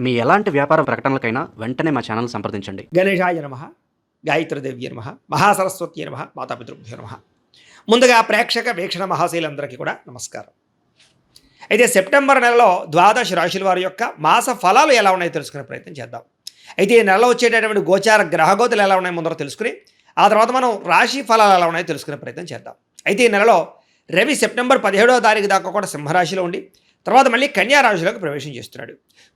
మీ ఎలాంటి వ్యాపార ప్రకటనలకైనా వెంటనే మా ఛానల్ సంప్రదించండి. గణేశాయ నమ, గాయత్రీదేవ్య నమ, మహాసరస్వతి నమ, మాతాపితృభ్యో నమ. ముందుగా ప్రేక్షక వీక్షణ మహాశీలందరికీ కూడా నమస్కారం. అయితే సెప్టెంబర్ నెలలో ద్వాదశ రాశుల వారి యొక్క మాస ఫలాలు ఎలా ఉన్నాయో తెలుసుకునే ప్రయత్నం చేద్దాం. అయితే ఈ నెలలో వచ్చేటటువంటి గోచార గ్రహగోతులు ఎలా ఉన్నాయో ముందర తెలుసుకుని ఆ తర్వాత మనం రాశి ఫలాలు ఎలా ఉన్నాయో తెలుసుకునే ప్రయత్నం చేద్దాం. అయితే ఈ నెలలో రవి సెప్టెంబర్ 17వ తారీఖు దాకా కూడా సింహరాశిలో ఉండి తర్వాత మళ్ళీ కన్యా రాశిలోకి ప్రవేశం చేస్తున్నాడు.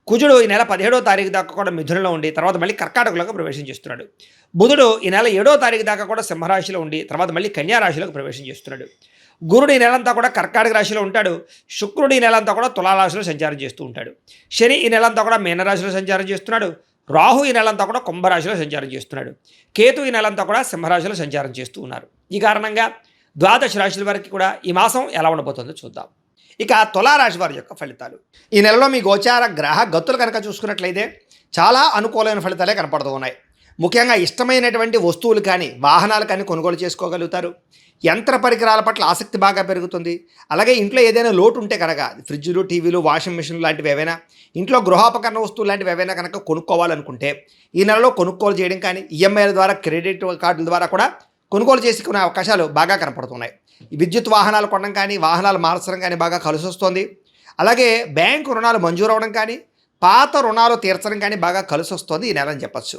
కుజుడు ఈ నెల 17వ తారీఖు దాకా కూడా మిథునంలో ఉండి తర్వాత మళ్ళీ కర్కాటకలోకి ప్రవేశం చేస్తున్నాడు. బుధుడు ఈ నెల 7వ తారీఖు దాకా కూడా సింహరాశిలో ఉండి తర్వాత మళ్ళీ కన్యా రాశిలోకి ప్రవేశం చేస్తున్నాడు. గురుడు ఈ నెలంతా కూడా కర్కాటక రాశిలో ఉంటాడు. శుక్రుడు ఈ నెలంతా కూడా తులారాశిలో సంచారం చేస్తూ ఉంటాడు. శని ఈ నెలంతా కూడా మీనరాశిలో సంచారం చేస్తున్నాడు. రాహు ఈ నెలంతా కూడా కుంభరాశిలో సంచారం చేస్తున్నాడు. కేతు ఈ నెలంతా కూడా సింహరాశిలో సంచారం చేస్తూ ఉన్నారు. ఈ కారణంగా ద్వాదశ రాశుల వారికి కూడా ఈ మాసం ఎలా ఉండబోతుందో చూద్దాం. ఇక తులారాశి వారి యొక్క ఫలితాలు. ఈ నెలలో మీ గోచార గ్రహ గతులు కనుక చూసుకున్నట్లయితే చాలా అనుకూలమైన ఫలితాలే కనపడుతూ ఉన్నాయి. ముఖ్యంగా ఇష్టమైనటువంటి వస్తువులు కానీ వాహనాలు కానీ కొనుగోలు చేసుకోగలుగుతారు. యంత్ర పరికరాల పట్ల ఆసక్తి బాగా పెరుగుతుంది. అలాగే ఇంట్లో ఏదైనా లోటు ఉంటే కనుక ఫ్రిడ్జ్లు, టీవీలు, వాషింగ్ మిషన్లు లాంటివి ఏవైనా ఇంట్లో గృహోపకరణ వస్తువులు లాంటివి ఏవైనా కనుక కొనుక్కోవాలనుకుంటే ఈ నెలలో కొనుగోలు చేయడం కానీ ఈఎంఐల ద్వారా క్రెడిట్ కార్డుల ద్వారా కూడా కొనుగోలు చేసుకునే అవకాశాలు బాగా కనపడుతున్నాయి. విద్యుత్ వాహనాలు కొనడం కానీ వాహనాలు మార్చడం కానీ బాగా కలిసి వస్తుంది. అలాగే బ్యాంకు రుణాలు మంజూరు అవ్వడం కానీ పాత రుణాలు తీర్చడం కానీ బాగా కలిసి వస్తుంది ఈ నెల అని చెప్పచ్చు.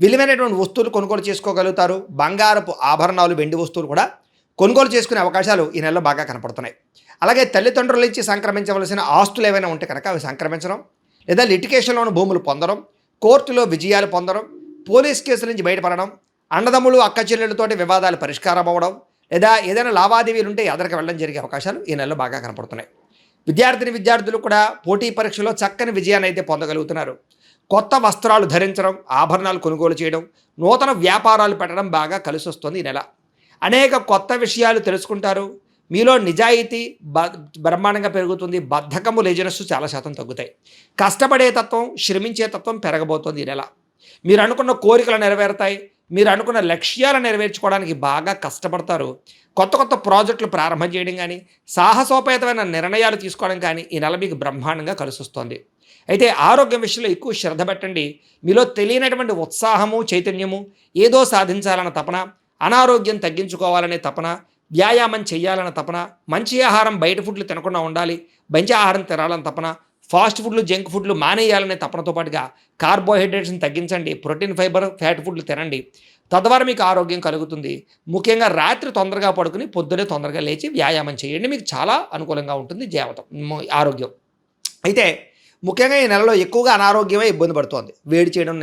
విలువైనటువంటి వస్తువులు కొనుగోలు చేసుకోగలుగుతారు. బంగారపు ఆభరణాలు, వెండి వస్తువులు కూడా కొనుగోలు చేసుకునే అవకాశాలు ఈ నెలలో బాగా కనపడుతున్నాయి. అలాగే తల్లిదండ్రుల నుంచి సంక్రమించవలసిన ఆస్తులు ఏవైనా ఉంటే కనుక అవి సంక్రమించడం, లేదా లిటికేషన్లోని భూములు పొందడం, కోర్టులో విజయాలు పొందడం, పోలీస్ కేసుల నుంచి బయటపడడం, అన్నదమ్ములు అక్క చెల్లెళ్ళతోటి వివాదాలు పరిష్కారం అవ్వడం, లేదా ఏదైనా లావాదేవీలు ఉంటే ఎదరికి వెళ్ళడం జరిగే అవకాశాలు ఈ నెలలో బాగా కనపడుతున్నాయి. విద్యార్థులు కూడా పోటీ పరీక్షలో చక్కని విజయాన్ని అయితే పొందగలుగుతున్నారు. కొత్త వస్త్రాలు ధరించడం, ఆభరణాలు కొనుగోలు చేయడం, నూతన వ్యాపారాలు పెట్టడం బాగా కలిసి వస్తుంది ఈ నెల. అనేక కొత్త విషయాలు తెలుసుకుంటారు. మీలో నిజాయితీ బ్రహ్మాండంగా పెరుగుతుంది. బద్ధకము, లేజినెస్ చాలా శాతం తగ్గుతాయి. కష్టపడే తత్వం, శ్రమించే తత్వం పెరగబోతోంది ఈ నెల. మీరు అనుకున్న కోరికలు నెరవేరుతాయి. మీరు అనుకున్న లక్ష్యాలు నెరవేర్చుకోవడానికి బాగా కష్టపడతారు. కొత్త ప్రాజెక్టులు ప్రారంభం చేయడం కానీ సాహసోపేతమైన నిర్ణయాలు తీసుకోవడం కానీ ఈ నెల మీకు బ్రహ్మాండంగా కలిసి వస్తుంది. అయితే ఆరోగ్యం విషయంలో ఎక్కువ శ్రద్ధ పెట్టండి. మీలో తెలియనటువంటి ఉత్సాహము, చైతన్యము, ఏదో సాధించాలన్న తపన, అనారోగ్యం తగ్గించుకోవాలనే తపన, వ్యాయామం చేయాలన్న తపన, మంచి ఆహారం బయట ఫుడ్లు తినకుండా ఉండాలి, మంచి ఆహారం తినాలన్న తపన, ఫాస్ట్ ఫుడ్లు, జంక్ ఫుడ్లు మానేయాలనే తపనతో పాటుగా కార్బోహైడ్రేట్స్ని తగ్గించండి, ప్రోటీన్, ఫైబర్, ఫ్యాట్ ఫుడ్లు తినండి. తద్వారా మీకు ఆరోగ్యం కలుగుతుంది. ముఖ్యంగా రాత్రి తొందరగా పడుకుని పొద్దునే తొందరగా లేచి వ్యాయామం చేయండి. మీకు చాలా అనుకూలంగా ఉంటుంది ఆరోగ్యం. అయితే ముఖ్యంగా ఈ నెలలో ఎక్కువగా అనారోగ్యమే ఇబ్బంది పడుతోంది. వేడి చేయడం,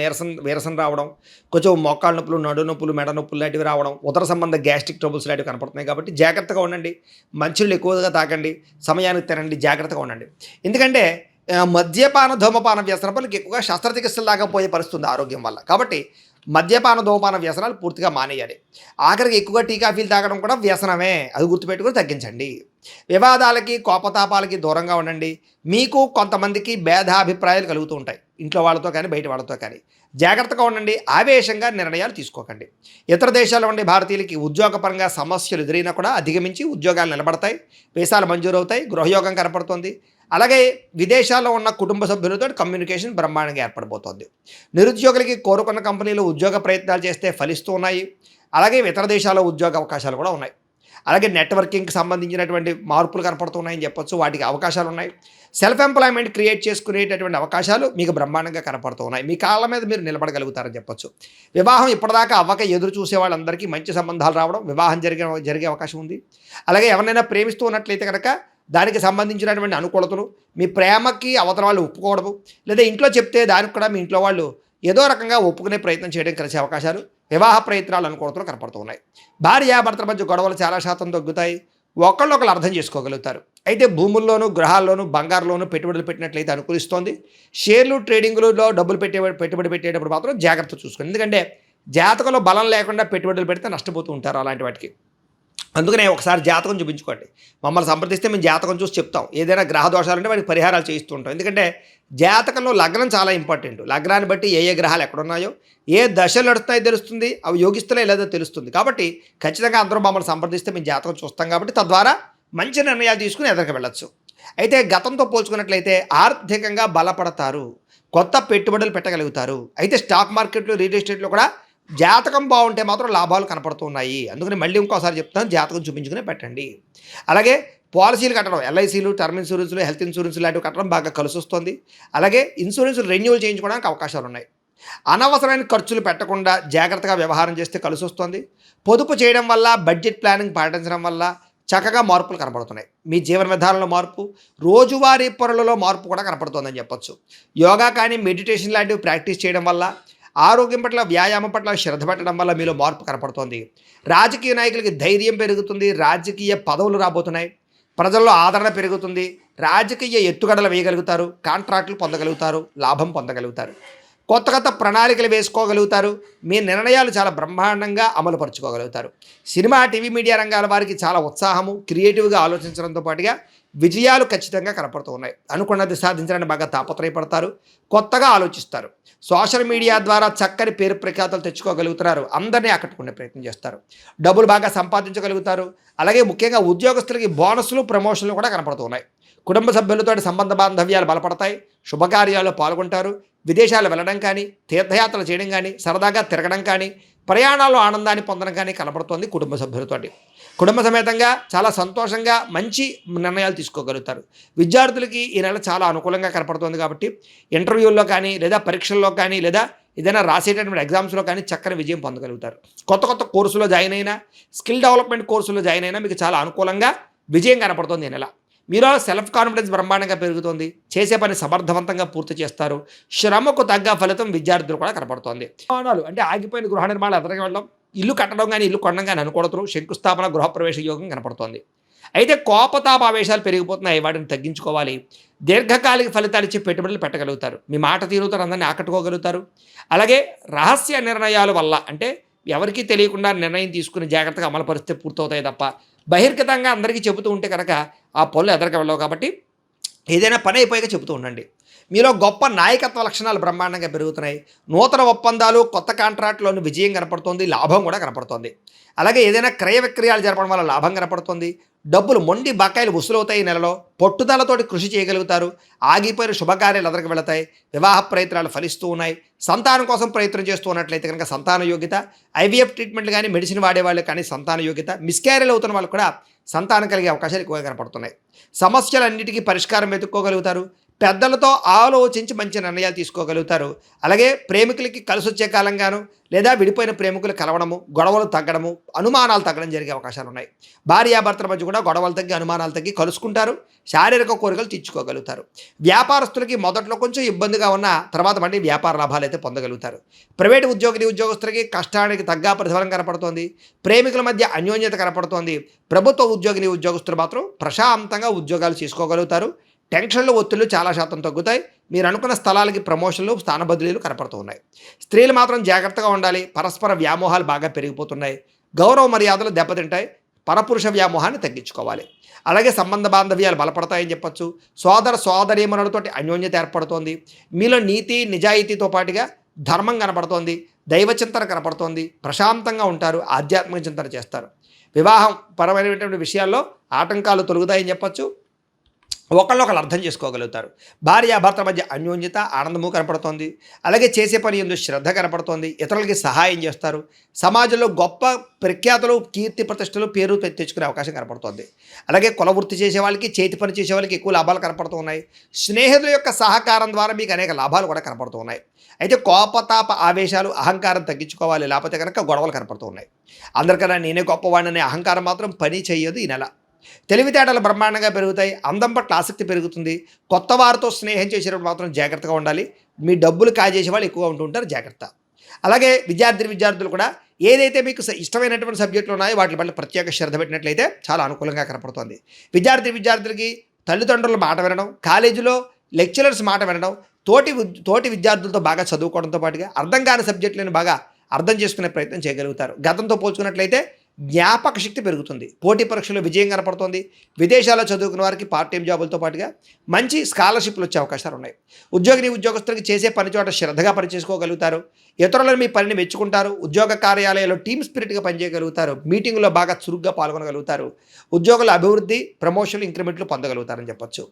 నీరసం రావడం, కొంచెం మోకాళ్ళ నొప్పులు, నడు నొప్పులు, మెడ నొప్పులు లాంటివి రావడం, ఉదర సంబంధ గ్యాస్ట్రిక్ ట్రబుల్స్ లాంటివి కనపడుతున్నాయి. కాబట్టి జాగ్రత్తగా ఉండండి. మంచినీళ్ళు ఎక్కువగా తాకండి, సమయానికి తినండి, జాగ్రత్తగా ఉండండి. ఎందుకంటే మద్యపాన, ధూమపాన వ్యసనాలకు ఎక్కువగా శస్త్రచికిత్సలు దాకా పోయే పరిస్థితుంది ఆరోగ్యం వల్ల. కాబట్టి మద్యపాన, ధూమపాన వ్యసనాలు పూర్తిగా మానేయాలి. ఆఖరికి ఎక్కువగా టీ, కాఫీలు తాగడం కూడా వ్యసనమే. అది గుర్తుపెట్టుకుని తగ్గించండి. వివాదాలకి, కోపతాపాలకి దూరంగా ఉండండి. మీకు కొంతమందికి భేదాభిప్రాయాలు కలుగుతూ ఉంటాయి, ఇంట్లో వాళ్ళతో కానీ బయట వాళ్ళతో కానీ. జాగ్రత్తగా ఉండండి. ఆవేశంగా నిర్ణయాలు తీసుకోకండి. ఇతర దేశాల్లో ఉండే భారతీయులకి ఉద్యోగపరంగా సమస్యలు ఎదురైనా కూడా అధిగమించి ఉద్యోగాలు నిలబడతాయి, వీసాలు మంజూరు అవుతాయి, గృహయోగం కనపడుతుంది. అలాగే విదేశాల్లో ఉన్న కుటుంబ సభ్యులతో కమ్యూనికేషన్ బ్రహ్మాండంగా ఏర్పడిపోతుంది. నిరుద్యోగులకి కోరుకున్న కంపెనీలు ఉద్యోగ ప్రయత్నాలు చేస్తే ఫలిస్తూ ఉన్నాయి. అలాగే ఇతర దేశాల్లో ఉద్యోగ అవకాశాలు కూడా ఉన్నాయి. అలాగే నెట్వర్కింగ్కి సంబంధించినటువంటి మార్పులు కనపడుతున్నాయని చెప్పొచ్చు. వాటికి అవకాశాలు ఉన్నాయి. సెల్ఫ్ ఎంప్లాయ్మెంట్ క్రియేట్ చేసుకునేటటువంటి అవకాశాలు మీకు బ్రహ్మాండంగా కనపడుతూ ఉన్నాయి. మీ కాళ్ళ మీద మీరు నిలబడగలుగుతారని చెప్పొచ్చు. వివాహం ఇప్పటిదాకా అవ్వక ఎదురు చూసే వాళ్ళందరికీ మంచి సంబంధాలు రావడం, వివాహం జరిగే అవకాశం ఉంది. అలాగే ఎవరినైనా ప్రేమిస్తూ ఉన్నట్లయితే కనుక దానికి సంబంధించినటువంటి అనుకూలతలు, మీ ప్రేమకి అవతల వాళ్ళు ఒప్పుకోవడము, లేదా ఇంట్లో చెప్తే దానికి కూడా మీ ఇంట్లో వాళ్ళు ఏదో రకంగా ఒప్పుకునే ప్రయత్నం చేయడం కలిసే అవకాశాలు, వివాహ ప్రయత్నాలు అనుకూలతలు కనపడుతున్నాయి. భార్యాభర్తల మధ్య గొడవలు చాలా శాతం తగ్గుతాయి. ఒకళ్ళు అర్థం చేసుకోగలుగుతారు. అయితే భూముల్లోనూ, గృహాల్లోనూ, బంగారులోనూ పెట్టుబడులు పెట్టినట్లయితే అనుకూలిస్తోంది. షేర్లు, ట్రేడింగ్లలో డబ్బులు పెట్టుబడి పెట్టేటప్పుడు మాత్రం జాగ్రత్త చూసుకోండి. ఎందుకంటే జాతకంలో బలం లేకుండా పెట్టుబడులు పెడితే నష్టపోతూ ఉంటారు అలాంటి వాటికి. అందుకనే ఒకసారి జాతకం చూపించుకోండి. మమ్మల్ని సంప్రదిస్తే మేము జాతకం చూసి చెప్తాం. ఏదైనా గ్రహ దోషాలు ఉంటే వాటికి పరిహారాలు చేయిస్తూ ఉంటాం. ఎందుకంటే జాతకంలో లగ్నం చాలా ఇంపార్టెంట్. లగ్నాన్ని బట్టి ఏ గ్రహాలు ఎక్కడున్నాయో, ఏ దశలు నడుస్తున్నాయో తెలుస్తుంది, అవి యోగిస్తున్నాయో లేదో తెలుస్తుంది. కాబట్టి ఖచ్చితంగా అందరూ మమ్మల్ని సంప్రదిస్తే మేము జాతకం చూస్తాం. కాబట్టి తద్వారా మంచి నిర్ణయాలు తీసుకుని ఎదరికి వెళ్ళచ్చు. అయితే గతంతో పోల్చుకున్నట్లయితే ఆర్థికంగా బలపడతారు. కొత్త పెట్టుబడులు పెట్టగలుగుతారు. అయితే స్టాక్ మార్కెట్లు, రియల్ ఎస్టేట్లో కూడా జాతకం బాగుంటే మాత్రం లాభాలు కనపడుతున్నాయి. అందుకని మళ్ళీ ఇంకోసారి చెప్తాను, జాతకం చూపించుకునే పెట్టండి. అలాగే పాలసీలు కట్టడం, ఎల్ఐసీలు, టర్మ్ ఇన్సూరెన్స్లు, హెల్త్ ఇన్సూరెన్స్ లాంటివి కట్టడం బాగా కలిసి వస్తుంది. అలాగే ఇన్సూరెన్స్ రెన్యూవల్ చేయించుకోవడానికి అవకాశాలు ఉన్నాయి. అనవసరమైన ఖర్చులు పెట్టకుండా జాగ్రత్తగా వ్యవహారం చేస్తే కలిసి వస్తుంది. పొదుపు చేయడం వల్ల, బడ్జెట్ ప్లానింగ్ పాటించడం వల్ల చక్కగా మార్పులు కనపడుతున్నాయి. మీ జీవన విధానంలో మార్పు, రోజువారీ పనులలో మార్పు కూడా కనపడుతుందని చెప్పొచ్చు. యోగా కానీ, మెడిటేషన్ లాంటివి ప్రాక్టీస్ చేయడం వల్ల, ఆరోగ్యం పట్ల, వ్యాయామం పట్ల శ్రద్ధ పెట్టడం వల్ల మీలో మార్పు కనపడుతోంది. రాజకీయ నాయకులకి ధైర్యం పెరుగుతుంది. రాజకీయ పదవులు రాబోతున్నాయి. ప్రజల్లో ఆదరణ పెరుగుతుంది. రాజకీయ ఎత్తుగడలు వేయగలుగుతారు. కాంట్రాక్టులు పొందగలుగుతారు. లాభం పొందగలుగుతారు. కొత్త కొత్త ప్రణాళికలు వేసుకోగలుగుతారు. మీ నిర్ణయాలు చాలా బ్రహ్మాండంగా అమలుపరుచుకోగలుగుతారు. సినిమా, టీవీ, మీడియా రంగాల వారికి చాలా ఉత్సాహము, క్రియేటివ్గా ఆలోచించడంతో పాటుగా విజయాలు ఖచ్చితంగా కనపడుతూ ఉన్నాయి. అనుకున్నది సాధించడానికి బాగా తాపత్రయపడతారు. కొత్తగా ఆలోచిస్తారు. సోషల్ మీడియా ద్వారా చక్కని పేరు ప్రఖ్యాతలు తెచ్చుకోగలుగుతున్నారు. అందరినీ ఆకట్టుకునే ప్రయత్నం చేస్తారు. డబ్బులు బాగా సంపాదించగలుగుతారు. అలాగే ముఖ్యంగా ఉద్యోగస్తులకి బోనస్లు, ప్రమోషన్లు కూడా కనపడుతూ ఉన్నాయి. కుటుంబ సభ్యులతో సంబంధ బాంధవ్యాలు బలపడతాయి. శుభకార్యాల్లో పాల్గొంటారు. విదేశాలు వెళ్ళడం కానీ, తీర్థయాత్రలు చేయడం కానీ, సరదాగా తిరగడం కానీ, ప్రయాణాల్లో ఆనందాన్ని పొందడం కానీ కనపడుతోంది. కుటుంబ సభ్యులతోటి కుటుంబ సమేతంగా చాలా సంతోషంగా మంచి నిర్ణయాలు తీసుకోగలుగుతారు. విద్యార్థులకి ఈ నెల చాలా అనుకూలంగా కనపడుతోంది కాబట్టి ఇంటర్వ్యూల్లో కానీ, లేదా పరీక్షల్లో కానీ, లేదా ఏదైనా రాసేటటువంటి ఎగ్జామ్స్లో కానీ చక్కని విజయం పొందగలుగుతారు. కొత్త కొత్త కోర్సులో జాయిన్ అయినా, స్కిల్ డెవలప్మెంట్ కోర్సులో జాయిన్ అయినా మీకు చాలా అనుకూలంగా విజయం కనపడుతోంది ఈ నెల. మీలో సెల్ఫ్ కాన్ఫిడెన్స్ బ్రహ్మాండంగా పెరుగుతుంది. చేసే పని సమర్థవంతంగా పూర్తి చేస్తారు. శ్రమకు తగ్గ ఫలితం విద్యార్థులు కూడా కనపడుతోంది. నిర్మాణాలు అంటే ఆగిపోయిన గృహ నిర్మాణాలు ఎదరికి వెళ్ళడం, ఇల్లు కట్టడం కానీ, ఇల్లు కొనడం కానీ అనుకూడదు. శంకుస్థాపన, గృహప్రవేశ యోగం కనపడుతోంది. అయితే కోపతాపావేశాలు పెరిగిపోతున్నాయి. వాటిని తగ్గించుకోవాలి. దీర్ఘకాలిక ఫలితాలు ఇచ్చే పెట్టుబడులు పెట్టగలుగుతారు. మీ మాట తీరుతో అందరినీ ఆకట్టుకోగలుగుతారు. అలాగే రహస్య నిర్ణయాల వల్ల, అంటే ఎవరికీ తెలియకుండా నిర్ణయం తీసుకుని జాగ్రత్తగా అమలు పరిస్థితి పూర్తవుతాయి తప్ప బహిర్గతంగా అందరికీ చెబుతూ ఉంటే కనుక ఆ పనులు ఎదరికి వెళ్ళవు. కాబట్టి ఏదైనా పని అయిపోయాక చెబుతూ ఉండండి. మీలో గొప్ప నాయకత్వ లక్షణాలు బ్రహ్మాండంగా పెరుగుతున్నాయి. నూతన ఒప్పందాలు, కొత్త కాంట్రాక్ట్లోని విజయం కనపడుతుంది. లాభం కూడా కనపడుతుంది. అలాగే ఏదైనా క్రయ విక్రయాలు జరపడం వల్ల లాభం కనపడుతుంది. డబ్బులు, మొండి బకాయిలు వసూలవుతాయి. ఈ నెలలో పట్టుదలతోటి కృషి చేయగలుగుతారు. ఆగిపోయిన శుభకార్యాలు ఎదరికి వెళతాయి. వివాహ ప్రయత్నాలు ఫలిస్తూ ఉన్నాయి. సంతానం కోసం ప్రయత్నం చేస్తూ ఉన్నట్లయితే కనుక సంతాన యోగ్యత, ఐవీఎఫ్ ట్రీట్మెంట్లు కానీ, మెడిసిన్ వాడేవాళ్ళు కానీ సంతాన యోగ్యత, మిస్క్యారీలు అవుతున్న వాళ్ళు కూడా సంతానం కలిగే అవకాశాలు ఎక్కువగా కనపడుతున్నాయి. సమస్యలన్నిటికీ పరిష్కారం వెతుక్కోగలుగుతారు. పెద్దలతో ఆలోచించి మంచి నిర్ణయాలు తీసుకోగలుగుతారు. అలాగే ప్రేమికులకి కలిసి వచ్చే కాలంగాను, లేదా విడిపోయిన ప్రేమికులు కలవడము, గొడవలు తగ్గడము, అనుమానాలు తగ్గడం జరిగే అవకాశాలు ఉన్నాయి. భార్యాభర్తల మధ్య కూడా గొడవలు తగ్గి, అనుమానాలు తగ్గి కలుసుకుంటారు. శారీరక కోరికలు తీర్చుకోగలుగుతారు. వ్యాపారస్తులకి మొదట్లో కొంచెం ఇబ్బందిగా ఉన్న తర్వాత మళ్ళీ వ్యాపార లాభాలు అయితే పొందగలుగుతారు. ప్రైవేటు ఉద్యోగులకి కష్టానికి తగ్గ ప్రతిఫలం కనపడుతోంది. ప్రేమికుల మధ్య అన్యోన్యత కనపడుతోంది. ప్రభుత్వ ఉద్యోగులు మాత్రం ప్రశాంతంగా ఉద్యోగాలు చేసుకోగలుగుతారు. టెన్షన్లు, ఒత్తిళ్లు చాలా శాతం తగ్గుతాయి. మీరు అనుకున్న స్థలాలకి ప్రమోషన్లు, స్థాన బదిలీలు కనపడుతూ ఉన్నాయి. స్త్రీలు మాత్రం జాగ్రత్తగా ఉండాలి. పరస్పర వ్యామోహాలు బాగా పెరిగిపోతున్నాయి. గౌరవ మర్యాదలు దెబ్బతింటాయి. పరపురుష వ్యామోహాన్ని తగ్గించుకోవాలి. అలాగే సంబంధ బాంధవ్యాలు బలపడతాయని చెప్పొచ్చు. సోదర సోదరీమణులతోటి అన్యోన్యత ఏర్పడుతోంది. మీలో నీతి, నిజాయితీతో పాటుగా ధర్మం కనపడుతోంది. దైవచింతన కనపడుతోంది. ప్రశాంతంగా ఉంటారు. ఆధ్యాత్మిక చింతన చేస్తారు. వివాహం పరమైనటువంటి విషయాల్లో ఆటంకాలు తొలగుతాయని చెప్పొచ్చు. ఒకళ్ళొకళ్ళు అర్థం చేసుకోగలుగుతారు. భార్యాభర్తల మధ్య అన్యోన్యత, ఆనందము కనపడుతోంది. అలాగే చేసే పని యందు శ్రద్ధ కనపడుతోంది. ఇతరులకి సహాయం చేస్తారు. సమాజంలో గొప్ప ప్రఖ్యాతులు, కీర్తి ప్రతిష్టలు, పేరు తెచ్చుకునే అవకాశం కనపడుతోంది. అలాగే కుల వృత్తి చేసే వాళ్ళకి, చేతి పని చేసే వాళ్ళకి ఎక్కువ లాభాలు కనపడుతూ ఉన్నాయి. స్నేహితుల యొక్క సహకారం ద్వారా మీకు అనేక లాభాలు కూడా కనపడుతూ ఉన్నాయి. అయితే కోపతాప ఆవేశాలు, అహంకారం తగ్గించుకోవాలి. లేకపోతే కనుక గొడవలు కనపడుతూ ఉన్నాయి. అందరికన్నా నేనే గొప్పవాడిననే అహంకారం మాత్రం పని చేయదు ఈ నెల. తెలివితేటలు బ్రహ్మాండంగా పెరుగుతాయి. అందం పట్ల ఆసక్తి పెరుగుతుంది. కొత్త వారితో స్నేహం చేసేటప్పుడు మాత్రం జాగ్రత్తగా ఉండాలి. మీ డబ్బులు కాజేసే వాళ్ళు ఎక్కువగా ఉంటుంటారు, జాగ్రత్త. అలాగే విద్యార్థులు కూడా ఏదైతే మీకు ఇష్టమైనటువంటి సబ్జెక్టులు ఉన్నాయో వాటి పట్ల ప్రత్యేక శ్రద్ధ పెట్టినట్లయితే చాలా అనుకూలంగా కనపడుతుంది. విద్యార్థులకి తల్లిదండ్రుల మాట వినడం, కాలేజీలో లెక్చరర్స్ మాట వినడం, తోటి విద్యార్థులతో బాగా చదువుకోవడంతో పాటుగా అర్థం కాని సబ్జెక్టులను బాగా అర్థం చేసుకునే ప్రయత్నం చేయగలుగుతారు. గతంతో పోల్చుకున్నట్లయితే జ్ఞాపక శక్తి పెరుగుతుంది. పోటీ పరీక్షలో విజయం కనపడుతోంది. విదేశాల్లో చదువుకున్న వారికి పార్ట్ టైం జాబులతో పాటుగా మంచి స్కాలర్షిప్లు వచ్చే అవకాశాలు ఉన్నాయి. ఉద్యోగస్తులకి చేసే పని చోట శ్రద్ధగా పనిచేసుకోగలుగుతారు. ఇతరులను మీ పనిని మెచ్చుకుంటారు. ఉద్యోగ కార్యాలయాల్లో టీమ్ స్పిరిట్గా పనిచేయగలుగుతారు. మీటింగులో బాగా చురుగ్గా పాల్గొనగలుగుతారు. ఉద్యోగుల అభివృద్ధి, ప్రమోషన్లు, ఇంక్రిమెంట్లు పొందగలుగుతారని చెప్పొచ్చు.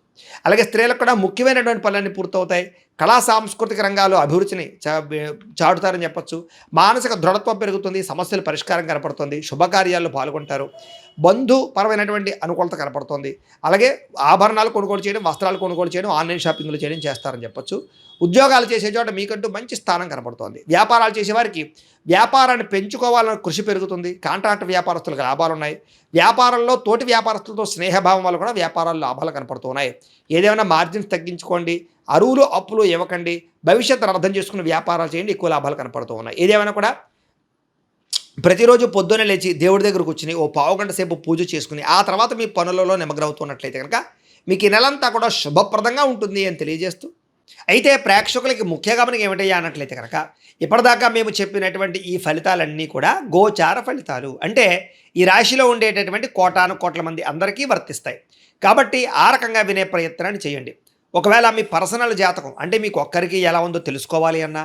అలాగే స్త్రీలకు కూడా ముఖ్యమైనటువంటి పనులన్నీ పూర్తవుతాయి. కళా సాంస్కృతిక రంగాలు అభిరుచిని చాటుతారని చెప్పొచ్చు. మానసిక దృఢత్వం పెరుగుతుంది, సమస్యల పరిష్కారం కనపడుతుంది, శుభకార్యాల్లో పాల్గొంటారు, బంధుపరమైనటువంటి అనుకూలత కనపడుతుంది. అలాగే ఆభరణాలు కొనుగోలు చేయడం, వస్త్రాలు కొనుగోలు చేయడం, ఆన్లైన్ షాపింగ్లు చేయడం చేస్తారని చెప్పొచ్చు. ఉద్యోగాలు చేసే చోట మీకంటూ మంచి స్థానం కనపడుతోంది. వ్యాపారాలు చేసేవారికి వ్యాపారాన్ని పెంచుకోవాలన్న కృషి పెరుగుతుంది. కాంట్రాక్ట్ వ్యాపారస్తులకు లాభాలు ఉన్నాయి. వ్యాపారంలో తోటి వ్యాపారస్తులతో స్నేహభావం వల్ల కూడా వ్యాపారాల్లో లాభాలు కనపడుతున్నాయి. ఏదేమైనా మార్జిన్స్ తగ్గించుకోండి, అరువులు అప్పులు ఇవ్వకండి, భవిష్యత్తును అర్థం చేసుకుని వ్యాపారాలు చేయండి, ఎక్కువ లాభాలు కనపడుతూ ఉన్నాయి. ఏదేమైనా కూడా ప్రతిరోజు పొద్దున్నే లేచి దేవుడి దగ్గర కూర్చుని ఓ పావుగంట సేపు పూజ చేసుకుని ఆ తర్వాత మీ పనులలో నిమగ్నమవుతున్నట్లయితే కనుక మీకు ఈ నెలంతా కూడా శుభప్రదంగా ఉంటుంది అని తెలియజేస్తూ, అయితే ప్రేక్షకులకి ముఖ్య గమనిక ఏమిటయ్యా అన్నట్లయితే కనుక ఇప్పటిదాకా మేము చెప్పినటువంటి ఈ ఫలితాలన్నీ కూడా గోచార ఫలితాలు, అంటే ఈ రాశిలో ఉండేటటువంటి కోటాను కోట్ల మంది అందరికీ వర్తిస్తాయి. కాబట్టి ఆ రకంగా వినే ప్రయత్నాన్ని చేయండి. ఒకవేళ మీ పర్సనల్ జాతకం అంటే మీకు ఒక్కరికి ఎలా ఉందో తెలుసుకోవాలి అన్నా,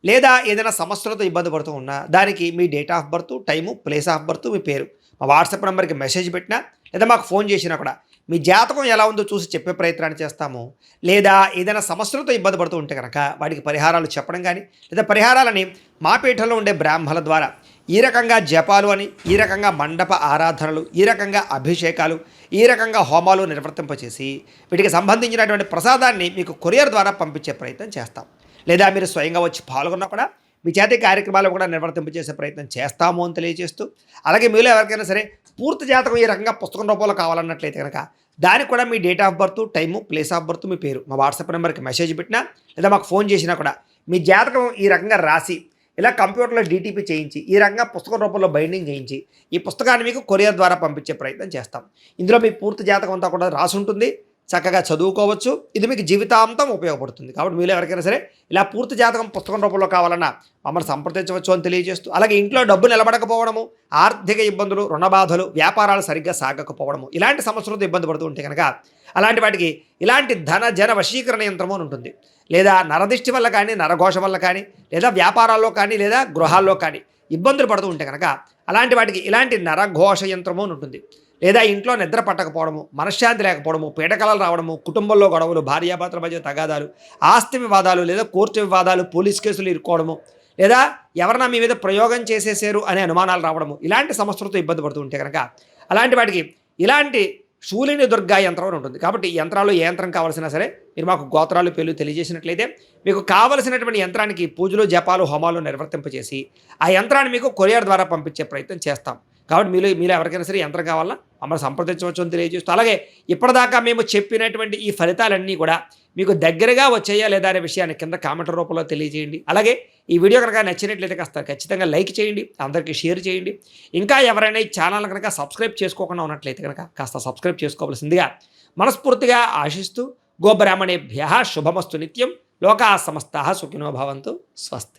లేదా ఏదైనా సమస్యలతో ఇబ్బంది పడుతూ ఉన్నా దానికి మీ date of birth, time, place of birth, మీ పేరు మా వాట్సాప్ నెంబర్కి మెసేజ్ పెట్టినా లేదా మాకు ఫోన్ చేసినా కూడా మీ జాతకం ఎలా ఉందో చూసి చెప్పే ప్రయత్నాన్ని చేస్తాము. లేదా ఏదైనా సమస్యలతో ఇబ్బంది పడుతూ ఉంటే కనుక వాటికి పరిహారాలు చెప్పడం కానీ, లేదా పరిహారాలని మా పీఠంలో ఉండే బ్రాహ్మణుల ద్వారా ఈ రకంగా జపాలు అని, ఈ రకంగా మండప ఆరాధనలు, ఈ రకంగా అభిషేకాలు, ఈ రకంగా హోమాలు నిర్వర్తింపచేసి వీటికి సంబంధించినటువంటి ప్రసాదాన్ని మీకు కొరియర్ ద్వారా పంపించే ప్రయత్నం చేస్తాం. లేదా మీరు స్వయంగా వచ్చి పాల్గొన్నా కూడా మీ చేతి కార్యక్రమాలు కూడా నిర్వర్తింపజేసే ప్రయత్నం చేస్తాము అని తెలియజేస్తూ, అలాగే మీలో ఎవరికైనా సరే పూర్తి జాతకం ఈ రకంగా పుస్తకం రూపంలో కావాలన్నట్లయితే కనుక దానికి కూడా మీ date of birth, time, place of birth, మీ పేరు మా వాట్సాప్ నెంబర్కి మెసేజ్ పెట్టినా లేదా మాకు ఫోన్ చేసినా కూడా మీ జాతకం ఈ రకంగా రాసి ఇలా కంప్యూటర్లో డీటీపీ చేయించి ఈ రకంగా పుస్తకం రూపంలో బైండింగ్ చేయించి ఈ పుస్తకాన్ని మీకు కొరియర్ ద్వారా పంపించే ప్రయత్నం చేస్తాం. ఇందులో మీ పూర్తి జాతకం అంతా కూడా రాసి ఉంటుంది, చక్కగా చదువుకోవచ్చు. ఇది మీకు జీవితాంతం ఉపయోగపడుతుంది. కాబట్టి మీలో ఎవరికైనా సరే ఇలా పూర్తి జాతకం పుస్తకం రూపంలో కావాలన్నా మమ్మల్ని సంప్రదించవచ్చు అని తెలియజేస్తూ, అలాగే ఇంట్లో డబ్బు నిలబడకపోవడము, ఆర్థిక ఇబ్బందులు, రుణ బాధలు, వ్యాపారాలు సరిగ్గా సాగకపోవడము, ఇలాంటి సమస్యలతో ఇబ్బంది పడుతూ ఉంటే కనుక అలాంటి వాటికి ఇలాంటి ధన జన వశీకరణ యంత్రము అని ఉంటుంది. లేదా నరదిష్టి వల్ల కానీ, నరఘోష వల్ల కానీ, లేదా వ్యాపారాల్లో కానీ, లేదా గృహాల్లో కానీ ఇబ్బందులు పడుతూ ఉంటే కనుక అలాంటి వాటికి ఇలాంటి నరఘోష యంత్రము అని ఉంటుంది. లేదా ఇంట్లో నిద్ర పట్టకపోవడము, మనశ్శాంతి లేకపోవడము, పీడకలలు రావడము, కుటుంబంలో గొడవలు, భార్యాభర్తల మధ్య తగాదాలు, ఆస్తి వివాదాలు, లేదా కోర్టు వివాదాలు, పోలీస్ కేసులు ఇరుక్కోవడము, లేదా ఎవరైనా మీ మీద ప్రయోగం చేసేసారు అనే అనుమానాలు రావడము, ఇలాంటి సమస్యలతో ఇబ్బంది పడుతూ ఉంటే కనుక అలాంటి వాటికి ఇలాంటి శూలిని దుర్గా యంత్రం అని ఉంటుంది. కాబట్టి ఈ యంత్రాలు ఏ యంత్రం కావాల్సినా సరే మీరు మాకు గోత్రాలు పేర్లు తెలియజేసినట్లయితే మీకు కావలసినటువంటి యంత్రానికి పూజలు, జపాలు, హోమాలు నిర్వర్తింపజేసి ఆ యంత్రాన్ని మీకు కొరియర్ ద్వారా పంపించే ప్రయత్నం చేస్తాం. కాబట్టి మీలో ఎవరికైనా సరే యంత్రం కావాలన్నా మమ్మల్ని సంప్రదించవచ్చు అని తెలియజేస్తూ, అలాగే ఇప్పటిదాకా మేము చెప్పినటువంటి ఈ ఫలితాలన్నీ కూడా మీకు దగ్గరగా వచ్చాయా లేదా అనే విషయాన్ని కింద కామెంట్ రూపంలో తెలియజేయండి. అలాగే ఈ వీడియో కనుక నచ్చినట్లయితే కాస్త ఖచ్చితంగా లైక్ చేయండి, అందరికీ షేర్ చేయండి. ఇంకా ఎవరైనా ఈ ఛానల్ కనుక సబ్స్క్రైబ్ చేసుకోకుండా ఉన్నట్లయితే కనుక కాస్త సబ్స్క్రైబ్ చేసుకోవాల్సిందిగా మనస్ఫూర్తిగా ఆశిస్తూ, గోబ్రాహ్మణేభ్యః శుభమస్తు నిత్యం, లోకాః సమస్తాః సుఖినో భవంతు. స్వస్తి.